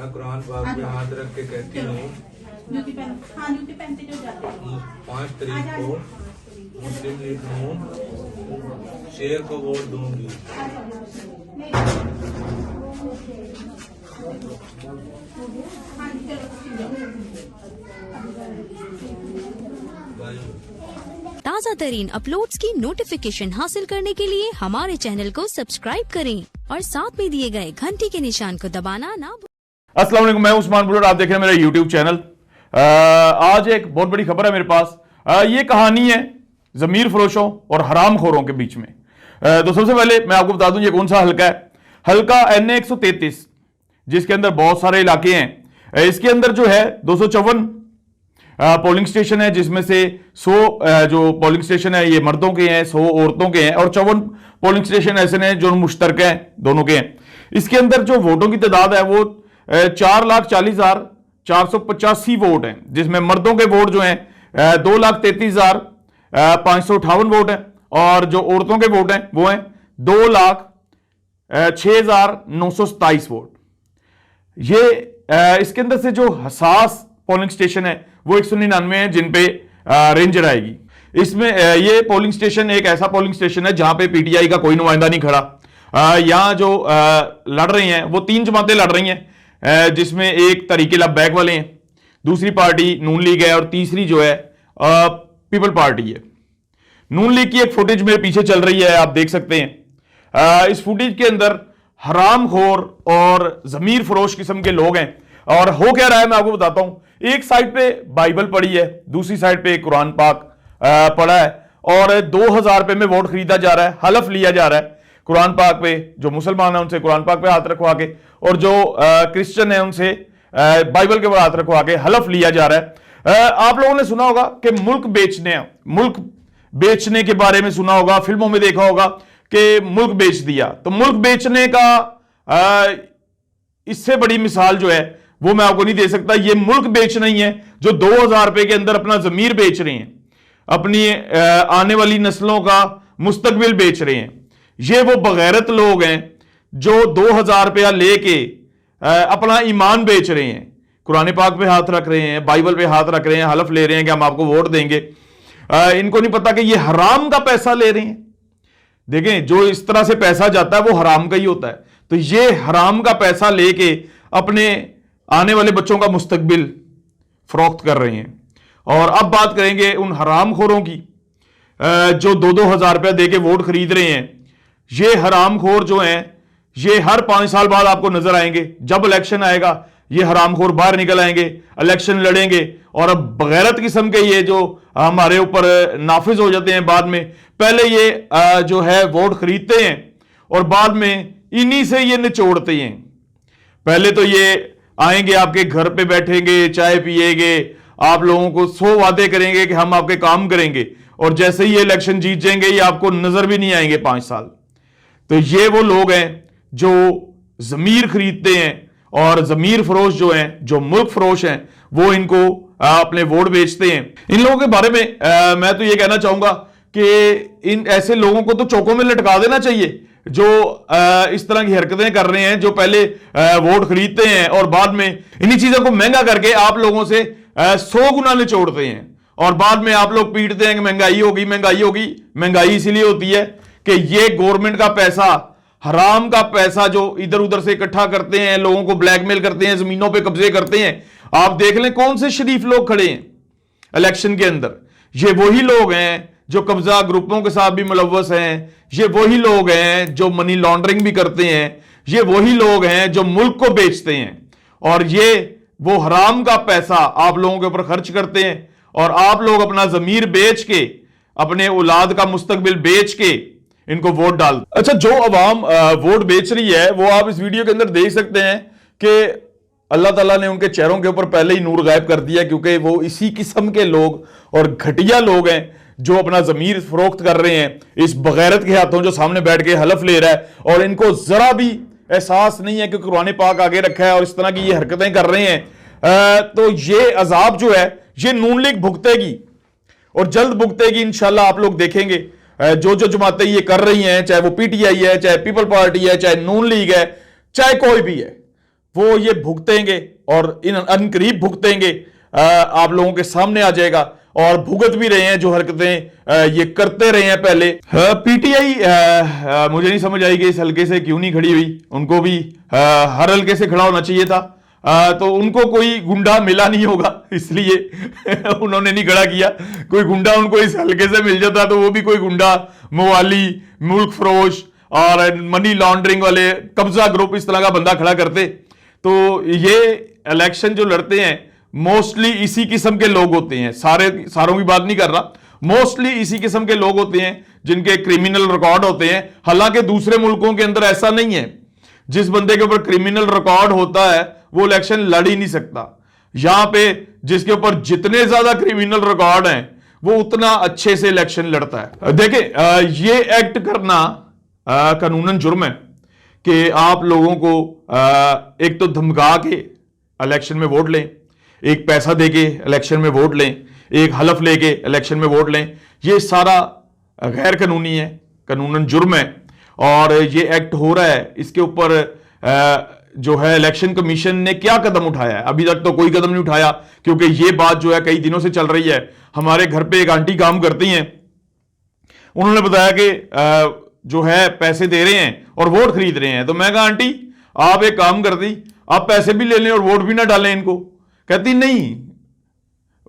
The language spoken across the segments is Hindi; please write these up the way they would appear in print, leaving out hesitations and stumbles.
मैं कुरान पाक पे हाथ रख के कहती हूँ 5 तारीख को मुस्लिम लीग नून शेर को वोट दूंगी। ताज़ा तरीन अपलोड्स की नोटिफिकेशन हासिल करने के लिए हमारे चैनल को सब्सक्राइब करें और साथ में दिए गए घंटी के निशान को दबाना ना भूलें। अस्सलाम वालेकुम, मैं उस्मान बुलर, आप देख रहे हैं मेरा यूट्यूब चैनल। आज एक बहुत बड़ी खबर है मेरे पास। ये कहानी है जमीर फरोशों और हराम खोरों के बीच में। तो सबसे पहले मैं आपको बता दूं ये कौन सा हल्का है। हल्का NA 133, जिसके अंदर बहुत सारे इलाके हैं। इसके अंदर जो है 254 पोलिंग स्टेशन है, जिसमें से 100 जो पोलिंग स्टेशन है ये मर्दों के हैं, 100 औरतों के हैं, और 54 पोलिंग स्टेशन ऐसे हैं जो मुश्तरक हैं, दोनों के हैं। इसके अंदर जो वोटों की तादाद है वो 4,40,485 वोट हैं, जिसमें मर्दों के वोट जो हैं 2,33,558 वोट हैं, और जो औरतों के वोट हैं वो हैं 2,06,927 वोट। ये इसके अंदर से जो हसास पोलिंग स्टेशन है वो 199 है, जिन पे रेंजर आएगी। इसमें ये पोलिंग स्टेशन एक ऐसा पोलिंग स्टेशन है जहां पे PTI का कोई नुमाइंदा नहीं खड़ा। यहां जो लड़ रही हैं वो 3 जमातें लड़ रही हैं, जिसमें एक तरीके लबैक वाले हैं, दूसरी पार्टी नून लीग है, और तीसरी जो है पीपल पार्टी है। नून लीग की एक फुटेज मेरे पीछे चल रही है, आप देख सकते हैं। इस फुटेज के अंदर हरामखोर और जमीर फरोश किस्म के लोग हैं। और हो क्या रहा है मैं आपको बताता हूं। एक साइड पे बाइबल पड़ी है, दूसरी साइड पे कुरान पाक पड़ा है, और 2000 रुपए में वोट खरीदा जा रहा है, हलफ लिया जा रहा है कुरान पाक पे। जो मुसलमान है उनसे कुरान पाक पे हाथ रखवा के, और जो क्रिश्चियन है उनसे बाइबल के ऊपर हाथ रखवा के हलफ लिया जा रहा है। आप लोगों ने सुना होगा कि मुल्क बेचने के बारे में सुना होगा, फिल्मों में देखा होगा कि मुल्क बेच दिया। तो मुल्क बेचने का इससे बड़ी मिसाल जो है वो मैं आपको नहीं दे सकता। ये मुल्क बेच नहीं है जो 2000 रुपए के अंदर अपना जमीर बेच रहे हैं, अपनी आने वाली नस्लों का मुस्तकबिल बेच रहे हैं। ये वो बगैरत लोग हैं जो 2000 रुपया लेके अपना ईमान बेच रहे हैं, कुरान पाक पे हाथ रख रहे हैं, बाइबल पे हाथ रख रहे हैं, हलफ ले रहे हैं कि हम आपको वोट देंगे। इनको नहीं पता कि ये हराम का पैसा ले रहे हैं। देखें, जो इस तरह से पैसा जाता है वो हराम का ही होता है। तो ये हराम का पैसा लेके अपने आने वाले बच्चों का मुस्तकबिल फरोख्त कर रहे हैं। और अब बात करेंगे उन हरामखोरों की जो 2-2 हजार रुपया देके वोट खरीद रहे हैं। ये हरामखोर जो हैं ये हर 5 साल बाद आपको नजर आएंगे। जब इलेक्शन आएगा ये हरामखोर बाहर निकल आएंगे, इलेक्शन लड़ेंगे, और अब बगैरत किस्म के ये जो हमारे ऊपर नाफिज हो जाते हैं बाद में। पहले ये जो है वोट खरीदते हैं और बाद में इन्हीं से ये निचोड़ते हैं। पहले तो ये आएंगे, आपके घर पे बैठेंगे, चाय पिएंगे, आप लोगों को 100 वादे करेंगे कि हम आपके काम करेंगे, और जैसे ही ये इलेक्शन जीत जाएंगे ये आपको नजर भी नहीं आएंगे 5 साल। तो ये वो लोग हैं जो जमीर खरीदते हैं, और जमीर फरोश जो हैं, जो मुल्क फरोश हैं, वो इनको अपने वोट बेचते हैं। इन लोगों के बारे में मैं तो ये कहना चाहूंगा कि इन ऐसे लोगों को तो चौकों में लटका देना चाहिए जो इस तरह की हरकतें कर रहे हैं, जो पहले वोट खरीदते हैं और बाद में इन्हीं चीजों को महंगा करके आप लोगों से 100 गुना निचोड़ते हैं, और बाद में आप लोग पीटते हैं कि महंगाई होगी, महंगाई होगी। महंगाई इसीलिए होती है कि ये गवर्नमेंट का पैसा, हराम का पैसा जो इधर उधर से इकट्ठा करते हैं, लोगों को ब्लैकमेल करते हैं, जमीनों पे कब्जे करते हैं। आप देख लें कौन से शरीफ लोग खड़े हैं इलेक्शन के अंदर। ये वही लोग हैं जो कब्जा ग्रुपों के साथ भी मुलव्वस हैं, ये वही लोग हैं जो मनी लॉन्ड्रिंग भी करते हैं, ये वही लोग हैं जो मुल्क को बेचते हैं, और ये वो हराम का पैसा आप लोगों के ऊपर खर्च करते हैं, और आप लोग अपना जमीर बेच के, अपने औलाद का मुस्तकबिल बेच के इनको वोट डाल। अच्छा, जो अवाम वोट बेच रही है वो आप इस वीडियो के अंदर देख सकते हैं कि अल्लाह ताला ने उनके चेहरों के ऊपर पहले ही नूर गायब कर दिया, क्योंकि वो इसी किस्म के लोग और घटिया लोग हैं जो अपना जमीर फरोख्त कर रहे हैं इस बगैरत के हाथों, जो सामने बैठ के हलफ ले रहा है, और इनको जरा भी एहसास नहीं है कि कुरान पाक आगे रखा है और इस तरह की ये हरकतें कर रहे हैं। तो ये अजाब जो है ये नून लीग भुगतेगी, और जल्द भुगतेगी इंशाल्लाह। आप लोग देखेंगे जो जो जमातें ये कर रही हैं, चाहे वो PTI है, चाहे पीपल पार्टी है, चाहे नून लीग है, चाहे कोई भी है, वो ये भुगतेंगे और इन अनकरीब भुगतेंगे, आप लोगों के सामने आ जाएगा, और भुगत भी रहे हैं जो हरकतें ये करते रहे हैं पहले। पीटीआई मुझे नहीं समझ आई कि इस हल्के से क्यों नहीं खड़ी हुई, उनको भी हर हल्के से खड़ा होना चाहिए था। तो उनको कोई गुंडा मिला नहीं होगा इसलिए उन्होंने नहीं खड़ा किया। कोई गुंडा उनको इस हल्के से मिल जाता तो वो भी कोई गुंडा, मवाली, मुल्क फरोश और मनी लॉन्ड्रिंग वाले कब्जा ग्रुप इस तरह का बंदा खड़ा करते। तो ये इलेक्शन जो लड़ते हैं मोस्टली इसी किस्म के लोग होते हैं, सारों की बात नहीं कर रहा, मोस्टली इसी किस्म के लोग होते हैं जिनके क्रिमिनल रिकॉर्ड होते हैं। हालांकि दूसरे मुल्कों के अंदर ऐसा नहीं है, जिस बंदे के ऊपर क्रिमिनल रिकॉर्ड होता है वो इलेक्शन लड़ ही नहीं सकता। यहां पे जिसके ऊपर जितने ज्यादा क्रिमिनल रिकॉर्ड हैं वो उतना अच्छे से इलेक्शन लड़ता है। देखिए, ये एक्ट करना कानूनन जुर्म है कि आप लोगों को एक तो धमका के इलेक्शन में वोट लें, एक पैसा देके इलेक्शन में वोट लें, एक हलफ लेके इलेक्शन में वोट लें। ये सारा गैर कानूनी है, कानूनन जुर्म है, और ये एक्ट हो रहा है। इसके ऊपर जो है इलेक्शन कमीशन ने क्या कदम उठाया है? अभी तक तो कोई कदम नहीं उठाया, क्योंकि ये बात जो है कई दिनों से चल रही है। हमारे घर पे एक आंटी काम करती हैं, उन्होंने बताया कि जो है पैसे दे रहे हैं और वोट खरीद रहे हैं। तो मैं कहा आंटी आप एक काम करती, आप पैसे भी ले लें और वोट भी ना डालें इनको। कहती नहीं,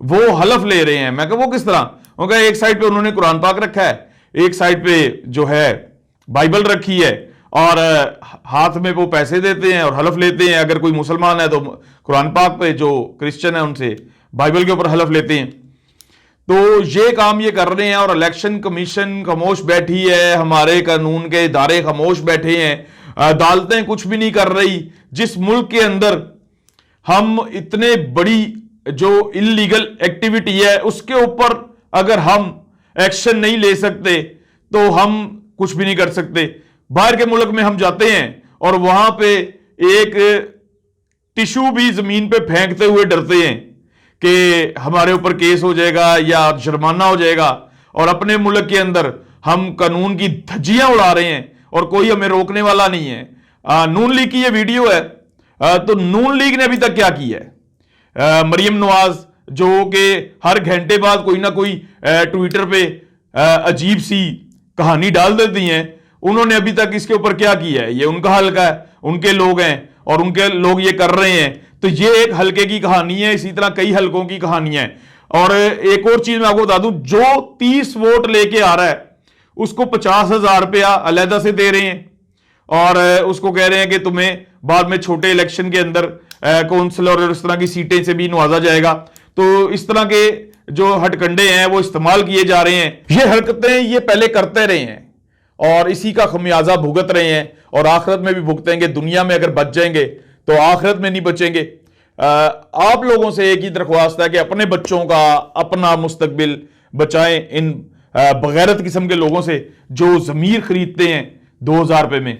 वो हलफ ले रहे हैं। मैं कहा वो किस तरह? वो कहा एक साइड पे उन्होंने कुरान पाक रखा है, एक साइड पे जो है बाइबल रखी है, और हाथ में वो पैसे देते हैं और हलफ लेते हैं। अगर कोई मुसलमान है तो कुरान पाक पे, जो क्रिश्चियन है उनसे बाइबल के ऊपर हलफ लेते हैं। तो ये काम ये कर रहे हैं, और इलेक्शन कमीशन खामोश बैठी है, हमारे कानून के इदारे खामोश बैठे हैं, अदालतें कुछ भी नहीं कर रही। जिस मुल्क के अंदर हम इतने बड़ी जो इल्लीगल एक्टिविटी है उसके ऊपर अगर हम एक्शन नहीं ले सकते तो हम कुछ भी नहीं कर सकते। बाहर के मुल्क में हम जाते हैं और वहां पे एक टिश्यू भी जमीन पे फेंकते हुए डरते हैं कि हमारे ऊपर केस हो जाएगा या जुर्माना हो जाएगा, और अपने मुल्क के अंदर हम कानून की धज्जियां उड़ा रहे हैं और कोई हमें रोकने वाला नहीं है। नून लीग की ये वीडियो है, तो नून लीग ने अभी तक क्या किया है? मरियम नवाज जो कि हर घंटे बाद कोई ना कोई ट्विटर पे अजीब सी कहानी डाल देती हैं, उन्होंने अभी तक इसके ऊपर क्या किया है? ये उनका हल्का है, उनके लोग हैं और उनके लोग ये कर रहे हैं। तो ये एक हल्के की कहानी है, इसी तरह कई हल्कों की कहानियां हैं। और एक और चीज मैं आपको बता दूं, जो 30 वोट लेके आ रहा है उसको 50,000 रुपया अलहदा से दे रहे हैं, और उसको कह रहे हैं कि तुम्हें बाद में छोटे इलेक्शन के अंदर कौंसिल और इस तरह की सीटें से भी नवाजा जाएगा। तो इस तरह के जो हटकंडे हैं वो इस्तेमाल किए जा रहे हैं। ये हरकतें ये पहले करते रहे हैं और इसी का खमियाजा भुगत रहे हैं, और आखिरत में भी भुगतेंगे। दुनिया में अगर बच जाएंगे तो आखिरत में नहीं बचेंगे। आप लोगों से एक ही दरख्वास्त है कि अपने बच्चों का, अपना मुस्तकबिल बचाएं इन बगैरत किस्म के लोगों से जो जमीर खरीदते हैं 2000 रुपए में।